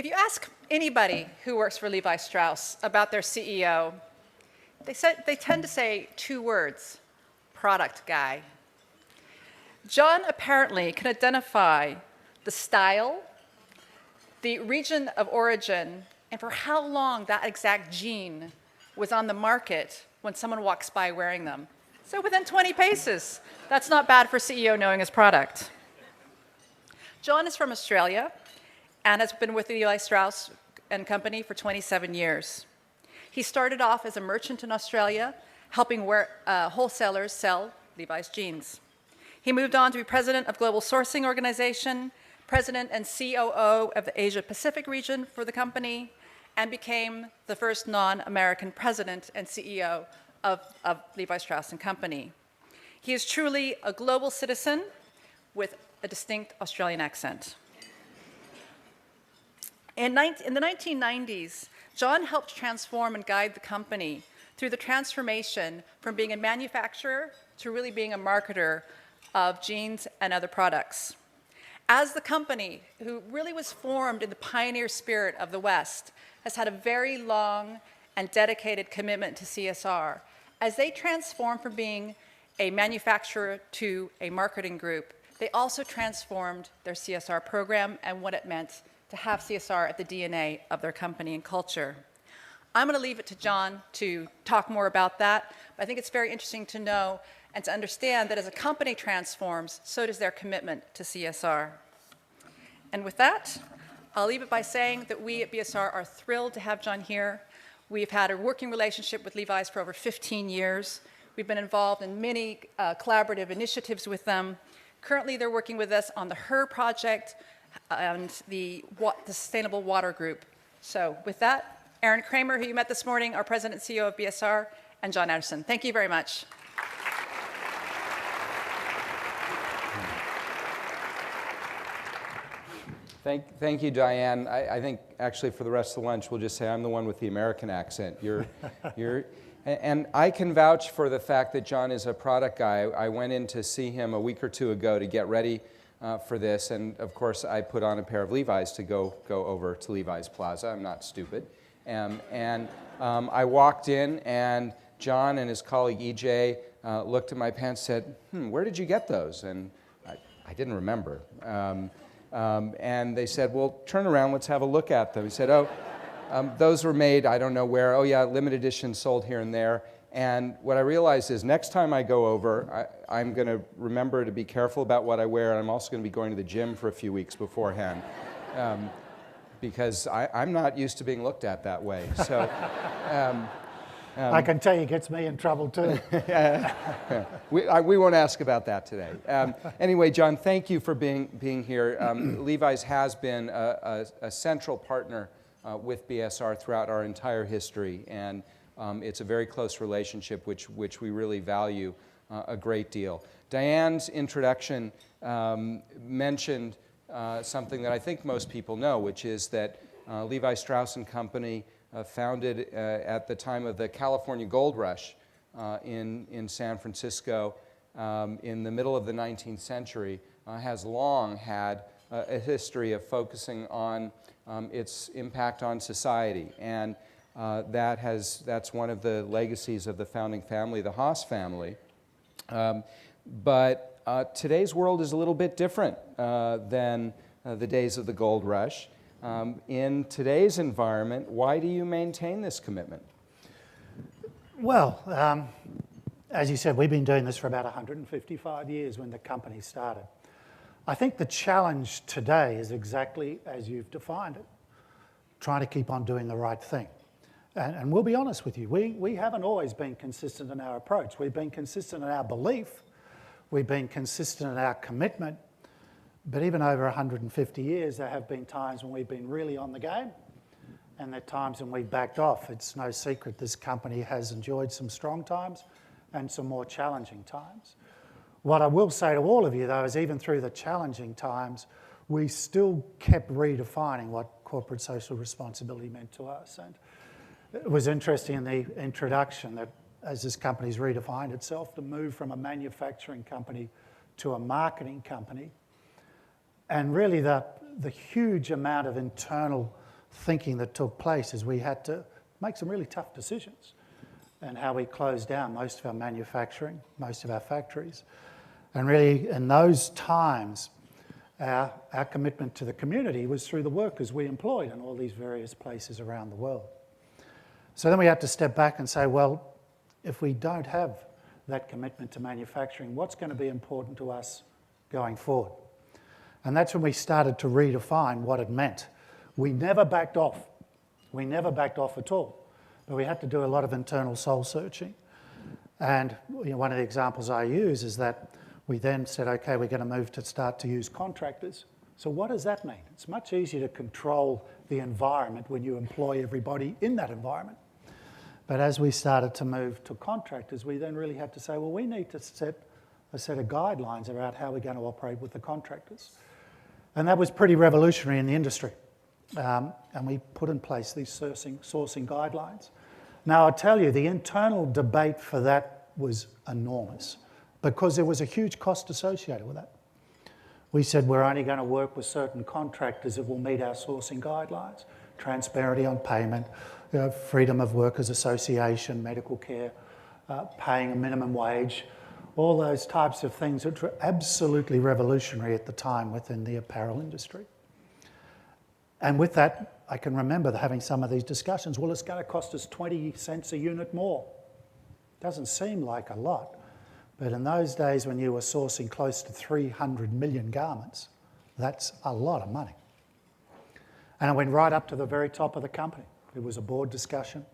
you ask anybody who works for Levi Strauss about their CEO, they tend to say two words: product guy. John apparently can identify the style, the region of origin, and for how long that exact jean was on the market when someone walks by wearing them. So within 20 paces, that's not bad for a CEO knowing his product. John is from Australia and has been with Levi Strauss and Company for 27 years. He started off as a merchant in Australia, helping wholesalers sell Levi's jeans. He moved on to be president of Global Sourcing Organization, president and COO of the Asia-Pacific region for the company, and became the first non-American president and CEO of Levi Strauss & Company. He is truly a global citizen with a distinct Australian accent. In the 1990s, John helped transform and guide the company through the transformation from being a manufacturer to really being a marketer of jeans and other products. As the company, who really was formed in the pioneer spirit of the West, has had a very long and dedicated commitment to CSR. As they transformed from being a manufacturer to a marketing group, they also transformed their CSR program and what it meant to have CSR at the DNA of their company and culture. I'm going to leave it to John to talk more about that, but I think it's very interesting to know and to understand that as a company transforms, so does their commitment to CSR. And with that, I'll leave it by saying that we at BSR are thrilled to have John here. We've had a working relationship with Levi's for over 15 years. We've been involved in many collaborative initiatives with them. Currently, they're working with us on the HER project and the Sustainable Water Group. So with that, Aron Cramer, who you met this morning, our president and CEO of BSR, and John Anderson. Thank you very much. Thank you, Diane. I think actually for the rest of the lunch, we'll just say I'm the one with the American accent. And I can vouch for the fact that John is a product guy. I went in to see him a week or two ago to get ready for this, and of course I put on a pair of Levi's to go over to Levi's Plaza. I'm not stupid. I walked in, and John and his colleague EJ looked at my pants and said, where did you get those? And I didn't remember. And they said, well, turn around, let's have a look at them. He said, those were made, I don't know where. Oh yeah, limited edition, sold here and there. And what I realized is next time I go over, I'm going to remember to be careful about what I wear, and I'm also going to be going to the gym for a few weeks beforehand. Because I'm not used to being looked at that way. So, I can tell you it gets me in trouble too. We won't ask about that today. Anyway, John, thank you for being here. Levi's has been a central partner with BSR throughout our entire history, and it's a very close relationship which we really value a great deal. Diane's introduction mentioned something that I think most people know, which is that Levi Strauss & Company, founded at the time of the California Gold Rush in San Francisco in the middle of the 19th century, has long had a history of focusing on its impact on society. And that's one of the legacies of the founding family, the Haas family. But today's world is a little bit different than the days of the gold rush. In today's environment, why do you maintain this commitment? Well, as you said, we've been doing this for about 155 years when the company started. I think the challenge today is exactly as you've defined it, trying to keep on doing the right thing. And we'll be honest with you, we haven't always been consistent in our approach. We've been consistent in our belief, we've been consistent in our commitment, but even over 150 years, there have been times when we've been really on the game, and there are times when we've backed off. It's no secret this company has enjoyed some strong times and some more challenging times. What I will say to all of you, though, is even through the challenging times, we still kept redefining what corporate social responsibility meant to us. And it was interesting in the introduction that as this company's redefined itself, to move from a manufacturing company to a marketing company. And really the huge amount of internal thinking that took place is we had to make some really tough decisions and how we closed down most of our manufacturing, most of our factories. And really, in those times, our commitment to the community was through the workers we employed in all these various places around the world. So then we had to step back and say, well, if we don't have that commitment to manufacturing, what's going to be important to us going forward? And that's when we started to redefine what it meant. We never backed off. We never backed off at all. But we had to do a lot of internal soul searching. And one of the examples I use is that we then said, okay, we're going to start to use contractors. So what does that mean? It's much easier to control the environment when you employ everybody in that environment. But as we started to move to contractors, we then really had to say, well, we need to set a set of guidelines about how we're going to operate with the contractors. And that was pretty revolutionary in the industry. And we put in place these sourcing guidelines. Now, I tell you, the internal debate for that was enormous because there was a huge cost associated with that. We said we're only going to work with certain contractors that will meet our sourcing guidelines. Transparency on payment, freedom of workers association, medical care, paying a minimum wage, all those types of things which were absolutely revolutionary at the time within the apparel industry. And with that, I can remember having some of these discussions. Well, it's going to cost us 20 cents a unit more. Doesn't seem like a lot, but in those days when you were sourcing close to 300 million garments, that's a lot of money. And I went right up to the very top of the company. It was a board discussion,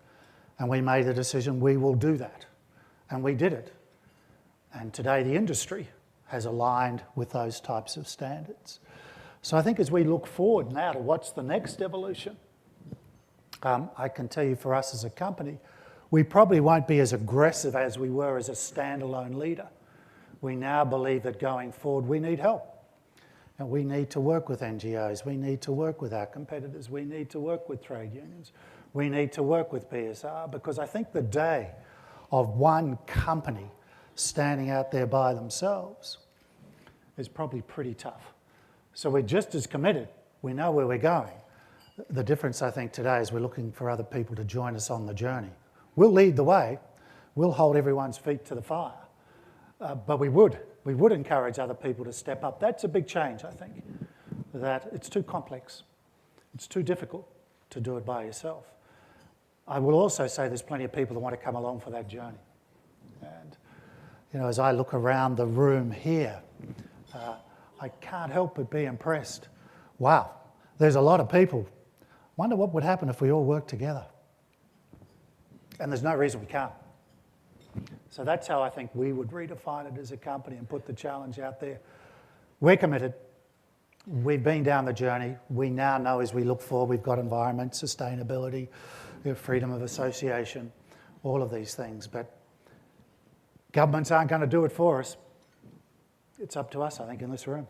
and we made the decision, we will do that. And we did it. And today the industry has aligned with those types of standards. So I think as we look forward now to what's the next evolution, I can tell you for us as a company, we probably won't be as aggressive as we were as a standalone leader. We now believe that going forward we need help. And we need to work with NGOs, we need to work with our competitors, we need to work with trade unions, we need to work with BSR, because I think the day of one company standing out there by themselves is probably pretty tough. So we're just as committed, we know where we're going. The difference I think today is we're looking for other people to join us on the journey. We'll lead the way, we'll hold everyone's feet to the fire, but we would encourage other people to step up. That's a big change, I think, that it's too complex, it's too difficult to do it by yourself. I will also say there's plenty of people that want to come along for that journey. And as I look around the room here, I can't help but be impressed. Wow, there's a lot of people. Wonder what would happen if we all worked together. And there's no reason we can't. So that's how I think we would redefine it as a company and put the challenge out there. We're committed. We've been down the journey. We now know as we look forward, we've got environment, sustainability, freedom of association, all of these things. But governments aren't going to do it for us. It's up to us, I think, in this room.